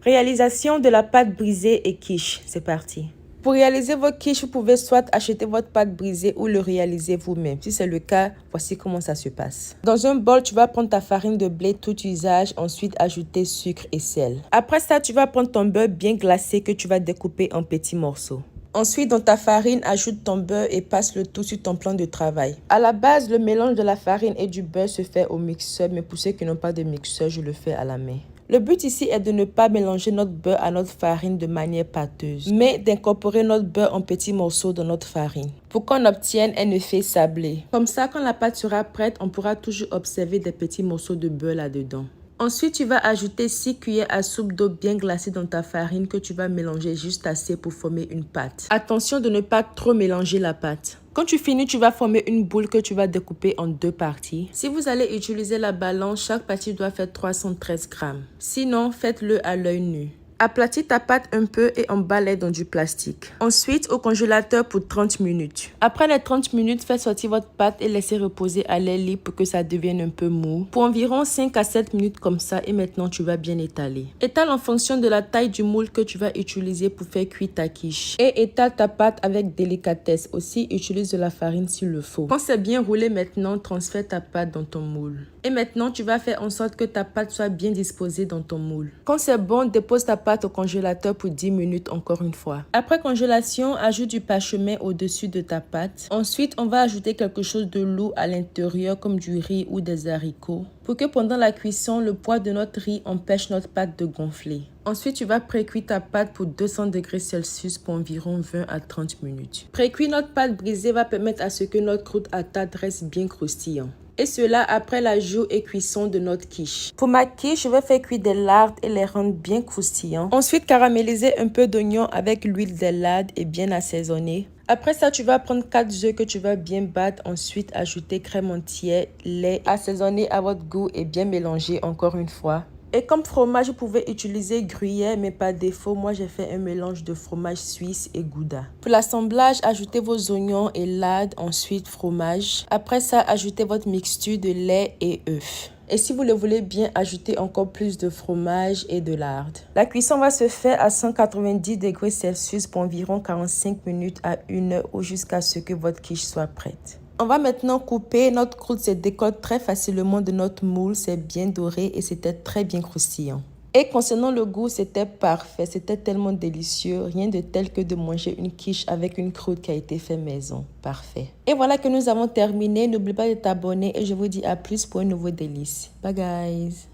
Réalisation de la pâte brisée et quiche. C'est parti. Pour réaliser votre quiche, vous pouvez soit acheter votre pâte brisée ou le réaliser vous-même. Si c'est le cas, voici comment ça se passe. Dans un bol, tu vas prendre ta farine de blé tout usage, ensuite ajouter sucre et sel. Après ça, tu vas prendre ton beurre bien glacé que tu vas découper en petits morceaux. Ensuite, dans ta farine, ajoute ton beurre et passe le tout sur ton plan de travail. À la base, le mélange de la farine et du beurre se fait au mixeur, mais pour ceux qui n'ont pas de mixeur, je le fais à la main. Le but ici est de ne pas mélanger notre beurre à notre farine de manière pâteuse, mais d'incorporer notre beurre en petits morceaux dans notre farine pour qu'on obtienne un effet sablé. Comme ça, quand la pâte sera prête, on pourra toujours observer des petits morceaux de beurre là-dedans. Ensuite, tu vas ajouter 6 cuillères à soupe d'eau bien glacée dans ta farine que tu vas mélanger juste assez pour former une pâte. Attention de ne pas trop mélanger la pâte. Quand tu finis, tu vas former une boule que tu vas découper en 2 parties. Si vous allez utiliser la balance, chaque partie doit faire 313 grammes. Sinon, faites-le à l'œil nu. Aplatis ta pâte un peu et emballe-la dans du plastique. Ensuite, au congélateur pour 30 minutes. Après les 30 minutes, faites sortir votre pâte et laissez reposer à l'air libre pour que ça devienne un peu mou. Pour environ 5 à 7 minutes comme ça et maintenant tu vas bien étaler. Étale en fonction de la taille du moule que tu vas utiliser pour faire cuire ta quiche. Et étale ta pâte avec délicatesse. Aussi, utilise de la farine s'il le faut. Quand c'est bien roulé maintenant, transfère ta pâte dans ton moule. Et maintenant, tu vas faire en sorte que ta pâte soit bien disposée dans ton moule. Quand c'est bon, dépose ta pâte au congélateur pour 10 minutes encore une fois. Après congélation, ajoute du parchemin au-dessus de ta pâte. Ensuite, on va ajouter quelque chose de lourd à l'intérieur comme du riz ou des haricots pour que pendant la cuisson, le poids de notre riz empêche notre pâte de gonfler. Ensuite, tu vas pré-cuire ta pâte pour 200 degrés Celsius pour environ 20 à 30 minutes. Pré-cuire notre pâte brisée va permettre à ce que notre croûte à tarte reste bien croustillant. Et cela après l'ajout et cuisson de notre quiche. Pour ma quiche, je vais faire cuire des lardes et les rendre bien croustillants. Ensuite, caraméliser un peu d'oignon avec l'huile des lardes et bien assaisonner. Après ça, tu vas prendre 4 œufs que tu vas bien battre. Ensuite, ajouter crème entière, lait, assaisonner à votre goût et bien mélanger encore une fois. Et comme fromage, vous pouvez utiliser gruyère, mais par défaut, moi j'ai fait un mélange de fromage suisse et gouda. Pour l'assemblage, ajoutez vos oignons et lardes, ensuite fromage. Après ça, ajoutez votre mixture de lait et œufs. Et si vous le voulez bien, ajoutez encore plus de fromage et de lardes. La cuisson va se faire à 190 degrés Celsius pour environ 45 minutes à 1 heure ou jusqu'à ce que votre quiche soit prête. On va maintenant couper. Notre croûte se décolle très facilement de notre moule. C'est bien doré et c'était très bien croustillant. Et concernant le goût, c'était parfait. C'était tellement délicieux. Rien de tel que de manger une quiche avec une croûte qui a été faite maison. Parfait. Et voilà que nous avons terminé. N'oublie pas de t'abonner et je vous dis à plus pour un nouveau délice. Bye guys.